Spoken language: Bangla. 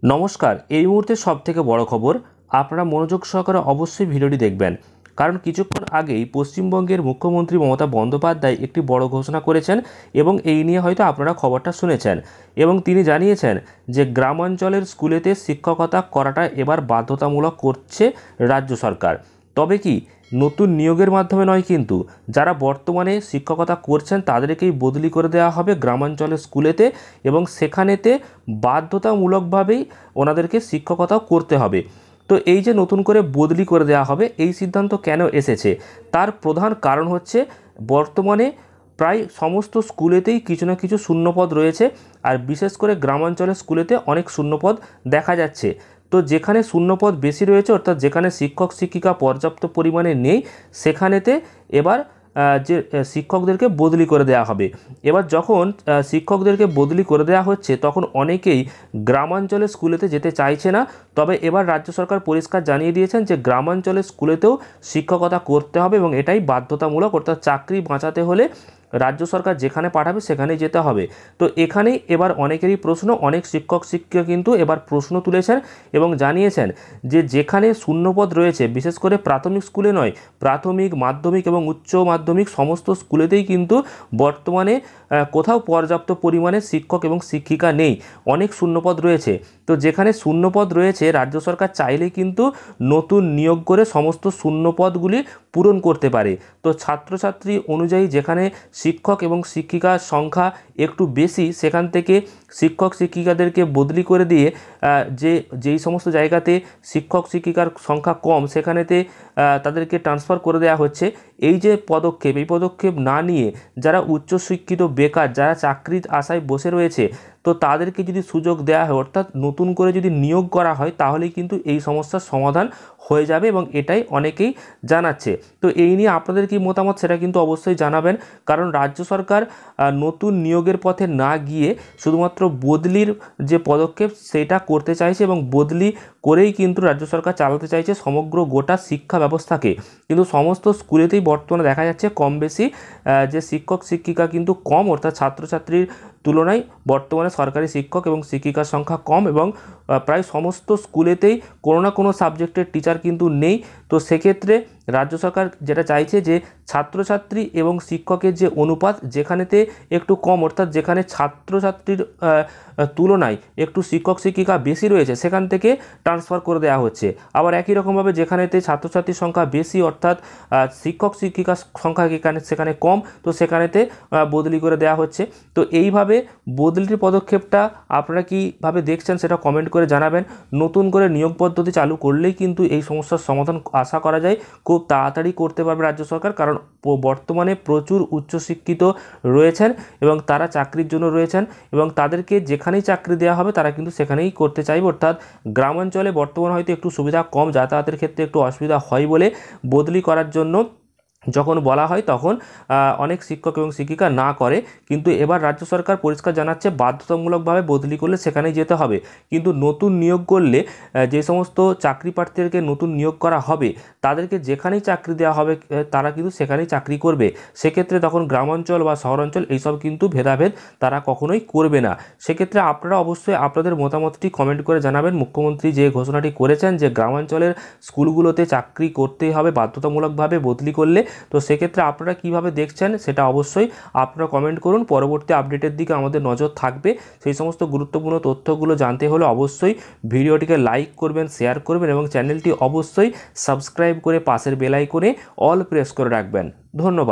নমস্কার। এই মুহূর্তে সবথেকে বড় খবর, আপনারা মনোযোগ সহকারে অবশ্যই ভিডিওটি দেখবেন, কারণ কিছুক্ষণ আগেই পশ্চিমবঙ্গের মুখ্যমন্ত্রী মমতা বন্দ্যোপাধ্যায় একটি বড় ঘোষণা করেছেন এবং এই নিয়ে হয়তো আপনারা খবরটা শুনেছেন। এবং তিনি জানিয়েছেন যে গ্রামাঞ্চলের স্কুলেতে শিক্ষকতা করাটা এবার বাধ্যতামূলক করছে রাজ্য সরকার। তবে কি নতুন নিয়োগের মাধ্যমে নয়, কিন্তু যারা বর্তমানে শিক্ষকতা করছেন তাদেরকেই বদলি করে দেওয়া হবে গ্রামাঞ্চলের স্কুলেতে এবং সেখানেতে বাধ্যতামূলকভাবেই ওনাদেরকে শিক্ষকতাও করতে হবে। তো এই যে নতুন করে বদলি করে দেওয়া হবে, এই সিদ্ধান্ত কেন এসেছে তার প্রধান কারণ হচ্ছে বর্তমানে প্রায় সমস্ত স্কুলেতেই কিছু না কিছু শূন্যপদ রয়েছে, আর বিশেষ করে গ্রামাঞ্চলের স্কুলেতে অনেক শূন্যপদ দেখা যাচ্ছে। তো যেখানে শূন্যপদ বেশি রয়েছে, অর্থাৎ যেখানে শিক্ষক শিক্ষিকা পর্যাপ্ত পরিমাণে নেই, সেখানেতে এবার যে শিক্ষকদেরকে বদলি করে দেওয়া হবে। এবার যখন শিক্ষকদেরকে বদলি করে দেওয়া হচ্ছে, তখন অনেকেই গ্রামাঞ্চলের স্কুলেতে যেতে চাইছে না। তবে এবার রাজ্য সরকার পরিষ্কার জানিয়ে দিয়েছেন যে গ্রামাঞ্চলের স্কুলেতেও শিক্ষকতা করতে হবে এবং এটাই বাধ্যতামূলক, অর্থাৎ চাকরি বাঁচাতে হলে রাজ্য সরকার যেখানে পাঠাবে সেখানেই যেতে হবে। তো এখানেই এবার অনেকেরই প্রশ্ন, অনেক শিক্ষক শিক্ষিকা কিন্তু এবার প্রশ্ন তুলেছেন এবং জানিয়েছেন যে যেখানে শূন্যপদ রয়েছে, বিশেষ করে প্রাথমিক স্কুলে নয়, প্রাথমিক, মাধ্যমিক এবং উচ্চ মাধ্যমিক সমস্ত স্কুলেতেই কিন্তু বর্তমানে কোথাও পর্যাপ্ত পরিমাণে শিক্ষক এবং শিক্ষিকা নেই, অনেক শূন্যপদ রয়েছে। তো যেখানে শূন্যপদ রয়েছে, রাজ্য সরকার চাইলেই কিন্তু নতুন নিয়োগ করে সমস্ত শূন্যপদগুলি পূরণ করতে পারে। তো ছাত্রছাত্রী অনুযায়ী যেখানে শিক্ষক এবং শিক্ষিকার সংখ্যা একটু বেশি, সেখান থেকে শিক্ষক শিক্ষিকাদেরকে বদলি করে দিয়ে যেই সমস্ত জায়গাতে শিক্ষক শিক্ষিকার সংখ্যা কম, সেখানেতে তাদেরকে ট্রান্সফার করে দেওয়া হচ্ছে। এই যে পদক্ষেপ, এই পদক্ষেপ না নিয়ে যারা উচ্চশিক্ষিত বেকার, যারা চাকরির আশায় বসে রয়েছে, তো তাদেরকে যদি সুযোগ দেওয়া হয়, অর্থাৎ নতুন করে যদি নিয়োগ করা হয়, তাহলেই কিন্তু এই সমস্যার সমাধান হয়ে যাবে এবং এটাই অনেকেই জানাচ্ছে। তো এই নিয়ে আপনাদের কি মতামত সেটা কিন্তু অবশ্যই জানাবেন, কারণ রাজ্য সরকার নতুন নিয়োগের পথে না গিয়ে শুধুমাত্র বদলির যে পদক্ষেপ সেটা করতে চাইছে এবং বদলি করেই কিন্তু রাজ্য সরকার চালাতে চাইছে সমগ্র গোটা শিক্ষা ব্যবস্থাকে। কিন্তু সমস্ত স্কুলেতেই বর্তমানে দেখা যাচ্ছে কম বেশি যে শিক্ষক শিক্ষিকা কিন্তু কম, অর্থাৎ ছাত্রছাত্রীর তুলনায় বর্তমানে সরকারি শিক্ষক এবং শিক্ষিকার সংখ্যা কম এবং প্রায় সমস্ত স্কুলেতেই কোনো না কোনো সাবজেক্টের টিচার কিন্তু নেই। তো সেক্ষেত্রে রাজ্য সরকার যেটা চাইছে যে ছাত্রছাত্রী এবং শিক্ষকের যে অনুপাত যেখানেতে একটু কম, অর্থাৎ যেখানে ছাত্রছাত্রীর তুলনায় একটু শিক্ষক শিক্ষিকা বেশি রয়েছে, সেখান থেকে ট্রান্সফার করে দেওয়া হচ্ছে। আবার একই রকমভাবে যেখানেতে ছাত্রছাত্রীর সংখ্যা বেশি, অর্থাৎ শিক্ষক শিক্ষিকার সংখ্যা সেখানে কম, তো সেখানেতে বদলি করে দেওয়া হচ্ছে। তো এইভাবে বদলির পদক্ষেপটা আপনারা কীভাবে দেখছেন সেটা কমেন্ট করে জানাবেন। নতুন করে নিয়োগ পদ্ধতি চালু করলেই কিন্তু এই সমস্যার সমাধান আশা করা যায় খুব তাড়াতাড়ি করতে পারবে রাজ্য সরকার, কারণ বর্তমানে প্রচুর উচ্চশিক্ষিত রয়েছেন এবং তারা চাকরির জন্য রয়েছেন এবং তাদেরকে যেখানেই চাকরি দেওয়া হবে তারা কিন্তু সেখানেই করতে চাইবে। অর্থাৎ গ্রামাঞ্চলে বর্তমানে হয়তো একটু সুবিধা কম, যাতায়াতের ক্ষেত্রে একটু অসুবিধা হয় বলে বদলি করার জন্য যখন বলা হয় তখন অনেক শিক্ষক এবং শিক্ষিকা না করে। কিন্তু এবার রাজ্য সরকার পরিষ্কার জানাচ্ছে বাধ্যতামূলকভাবে বদলি করলে সেখানেই যেতে হবে। কিন্তু নতুন নিয়োগ করলে যে সমস্ত চাকরি প্রার্থীদেরকে নতুন নিয়োগ করা হবে তাদেরকে যেখানেই চাকরি দেওয়া হবে তারা কিন্তু সেখানেই চাকরি করবে। সেক্ষেত্রে তখন গ্রামাঞ্চল বা শহরাঞ্চল এইসব কিন্তু ভেদাভেদ তারা কখনোই করবে না। সেক্ষেত্রে আপনারা অবশ্যই আপনাদের মতামতটি কমেন্ট করে জানাবেন। মুখ্যমন্ত্রী যে ঘোষণাটি করেছেন যে গ্রামাঞ্চলের স্কুলগুলোতে চাকরি করতেই হবে বাধ্যতামূলকভাবে বদলি করলে, তো সেক্ষেত্রে আপনারা কিভাবে দেখছেন সেটা অবশ্যই আপনারা কমেন্ট করুন। পরবর্তী আপডেটের দিকে আমাদের নজর থাকবে। সেই সমস্ত গুরুত্বপূর্ণ তথ্যগুলো জানতে হলে অবশ্যই ভিডিওটিকে লাইক করবেন, শেয়ার করবেন এবং চ্যানেলটি অবশ্যই সাবস্ক্রাইব করে পাশের বেল আইকনে অল প্রেস করে রাখবেন। ধন্যবাদ।